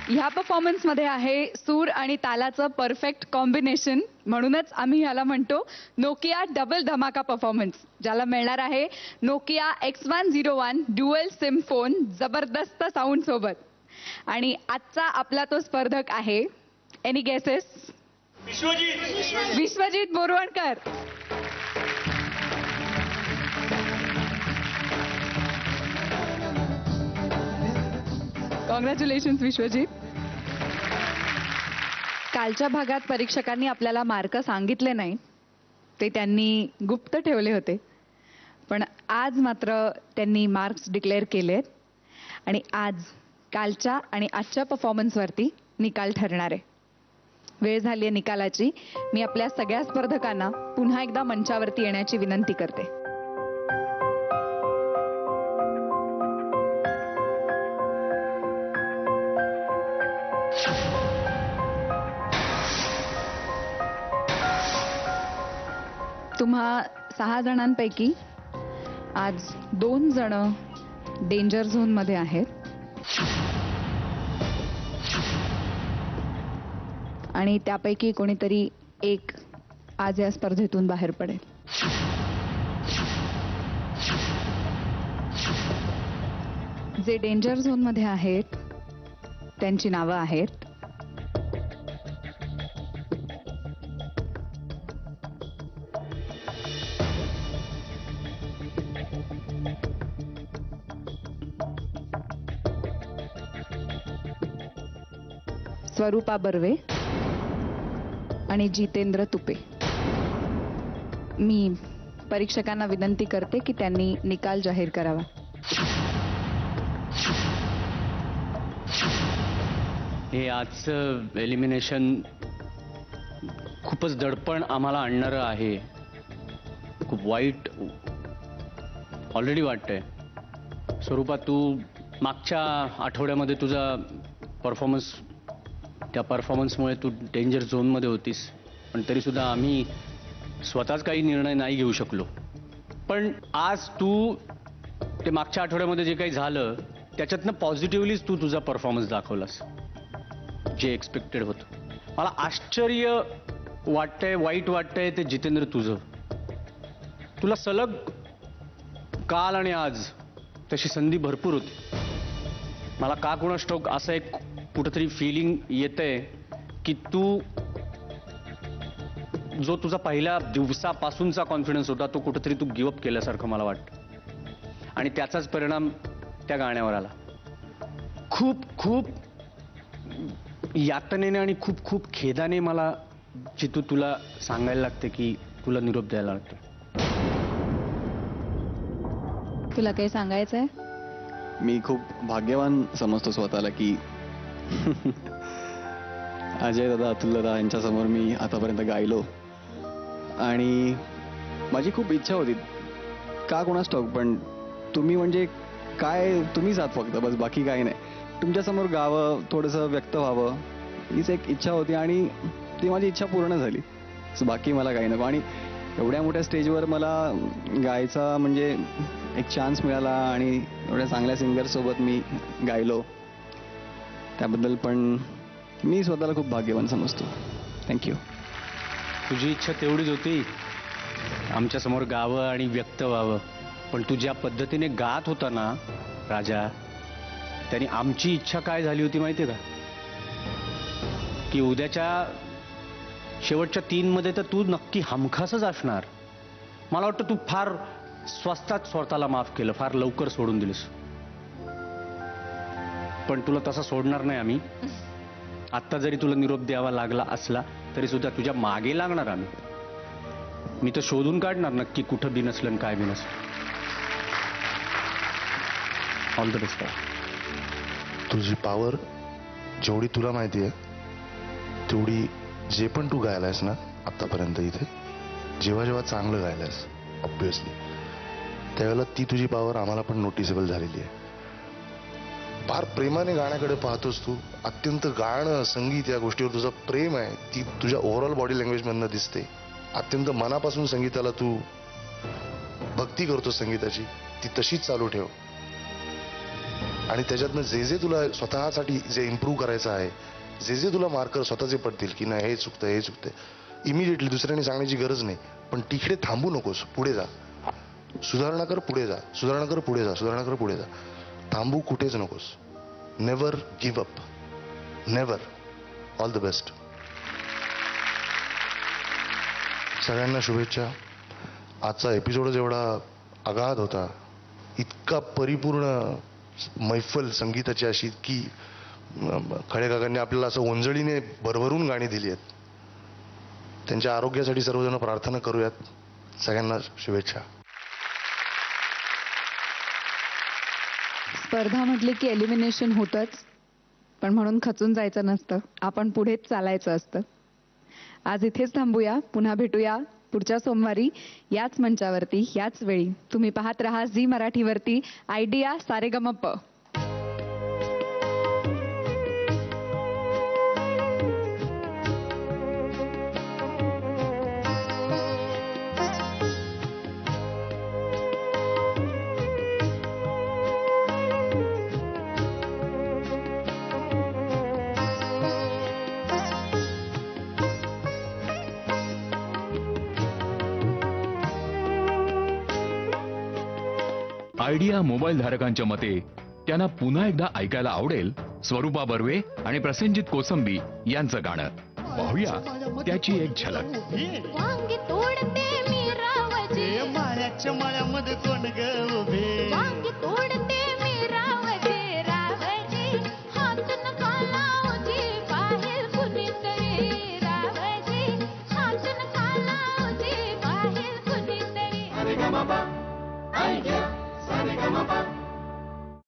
ह्या परफॉर्मन्स मध्ये आहे सूर आणि तालाचं परफेक्ट कॉम्बिनेशन, म्हणूनच आम्ही ह्याला म्हणतो नोकिया डबल धमाका परफॉर्मन्स, ज्याला मिळणार आहे Nokia X101 dual SIM phone जबरदस्त साऊंड सोबत. आणि आजचा आपला तो स्पर्धक आहे, any guesses? Vishwajit Borwankar. Congratulations Vishwajit. कालच्या भागात परीक्षकांनी आपल्याला मार्क सांगितले नाही, ते त्यांनी गुप्त ठेवले होते, पण आज मात्र त्यांनी मार्क्स डिक्लेअर केलेत आणि आज कालच्या आणि आजच्या परफॉर्मन्सवरती निकाल ठरणार आहे. वेळ झाली आहे निकालाची. मी आपल्या सगळ्या स्पर्धकांना पुन्हा एकदा मंचावरती येण्याची विनंती करते. तुम्हा 6 जणांपैकी आज 2 जण डेंजर झोन मध्ये आहेत आणि त्यापैकी कोणीतरी एक आज या स्पर्धेतून बाहेर पडेल. जे डेंजर झोन मध्ये आहेत त्यांची नावं आहेत स्वरूपा बर्वे आणि जितेंद्र तुपे. मी परीक्षकांना विनंती करते की त्यांनी निकाल जाहीर करावा. हे आजचं एलिमिनेशन खूपच दडपण आम्हाला आणणारं आहे. खूप वाईट ऑलरेडी वाटतंय. स्वरूपा, तू मागच्या आठवड्यामध्ये तुझा परफॉर्मन्स, त्या परफॉर्मन्समुळे तू डेंजर झोनमध्ये होतीस, पण तरीसुद्धा आम्ही स्वतःच काही निर्णय नाही घेऊ शकलो. पण आज तू ते मागच्या आठवड्यामध्ये जे काही झालं त्याच्यातनं पॉझिटिव्हलीच तू तुझा परफॉर्मन्स दाखवलास, जे एक्सपेक्टेड होतं. मला आश्चर्य वाटतंय, वाईट वाटतंय ते जितेंद्र तुझं. तुला सलग काल आणि आज तशी संधी भरपूर होती. मला का कोणास ठाऊक असं एक कुठंतरी फिलिंग येतंय की तू जो तुझा पहिल्या दिवसापासूनचा कॉन्फिडन्स होता तो कुठंतरी तू गिव्हअप केल्यासारखं मला वाटतं. आणि त्याचाच परिणाम त्या गाण्यावर आला. खूप खूप यातनेने आणि खूप खूप खेदाने मला जितू तुला सांगायला लागते की तुला निरोप द्यायला लागतो. तुला काही सांगायचंय? मी खूप भाग्यवान समजतो स्वतःला की अजय दादा, अतुल दादा यांच्यासमोर मी आतापर्यंत गायलो आणि माझी खूप इच्छा होती, का कोणास ठाऊक, पण तुम्ही म्हणजे काय, तुम्हीच आहात फक्त, बस, बाकी काही नाही. तुमच्यासमोर गावं, थोडंसं व्यक्त व्हावं हीच एक इच्छा होती आणि ती माझी इच्छा पूर्ण झाली. बाकी मला काही नको. आणि एवढ्या मोठ्या स्टेजवर मला गायचा म्हणजे एक चान्स मिळाला आणि एवढ्या चांगल्या सिंगरसोबत मी गायलो, त्याबद्दल पण मी स्वतःला खूप भाग्यवान समजतो. थँक्यू. तुझी इच्छा तेवढीच होती आमच्यासमोर गावं आणि व्यक्त व्हावं, पण तू ज्या पद्धतीने गात होता ना राजा, त्याने आमची इच्छा काय झाली होती माहिती आहे का, की उद्याच्या शेवटच्या 3 मध्ये तर तू नक्की हमखासच असणार. मला वाटतं तू फार स्वस्तात स्वतःला माफ केलं, फार लवकर सोडून दिलंस. पण तुला तसा सोडणार नाही आम्ही. आत्ता जरी तुला निरोप द्यावा लागला असला तरी सुद्धा तुझ्या मागे लागणार आम्ही. मी तर शोधून काढणार नक्की कुठं बिनसलं काय बिनसलं. All the best. तुझी पॉवर जेवढी तुला माहिती आहे तेवढी जे पण तू गायलायस ना आतापर्यंत इथे, जेव्हा जेव्हा चांगलं गायलायस ऑब्विसली, त्यावेळेला ती तुझी पॉवर आम्हाला पण नोटिसेबल झालेली आहे. फार प्रेमाने गाण्याकडे पाहतोस तू. अत्यंत गाणं, संगीत या गोष्टीवर तुझं प्रेम आहे, ती तुझ्या ओव्हरऑल बॉडी लँग्वेज मधनं दिसते. अत्यंत मनापासून संगीताला तू भक्ती करतो, संगीताची ती तशीच चालू ठेव. आणि त्याच्यातनं जे तुला स्वतःसाठी जे इम्प्रूव्ह करायचं आहे, जे तुला मार्कर स्वतःचे पडतील की नाही हे चुकतंय, इमिडिएटली दुसऱ्याने सांगण्याची गरज नाही. पण तिकडे थांबू नकोस, पुढे जा, सुधारणा कर, पुढे जा, सुधारणा कर, पुढे जा, सुधारणा कर, पुढे जा. थांबू कुठेच नकोस. Never give up, never. All the best. सगळ्यांना शुभेच्छा. आजचा एपिसोड जेवढा आघात होता, इतका परिपूर्ण मैफल संगीताची अशी की खळे काकांनी आपल्याला असं ओंजळीने भरभरून गाणी दिली आहेत. त्यांच्या आरोग्यासाठी सर्वजण प्रार्थना करूयात. सगळ्यांना शुभेच्छा. स्पर्धा म्हटली की एलिमिनेशन होतंच, पण म्हणून खचून जायचं नसतं, आपण पुढेच चालायचं असतं. आज इथेच थांबूया, पुन्हा भेटूया पुढच्या सोमवारी याच मंचावरती याच वेळी. तुम्ही पाहत रहा झी मराठीवरती आयडिया सारेगमप. आयडिया मोबाईल धारकांच्या मते त्यांना पुन्हा एकदा ऐकायला आवडेल स्वरूपा बर्वे आणि प्रसेनजित कोसंबी यांचं गाणं. पाहूया त्याची एक झलक. वांगी तोडते मी रावजी, माळ्याच्या माळ्यामध्ये कोण ग उभे, वांगी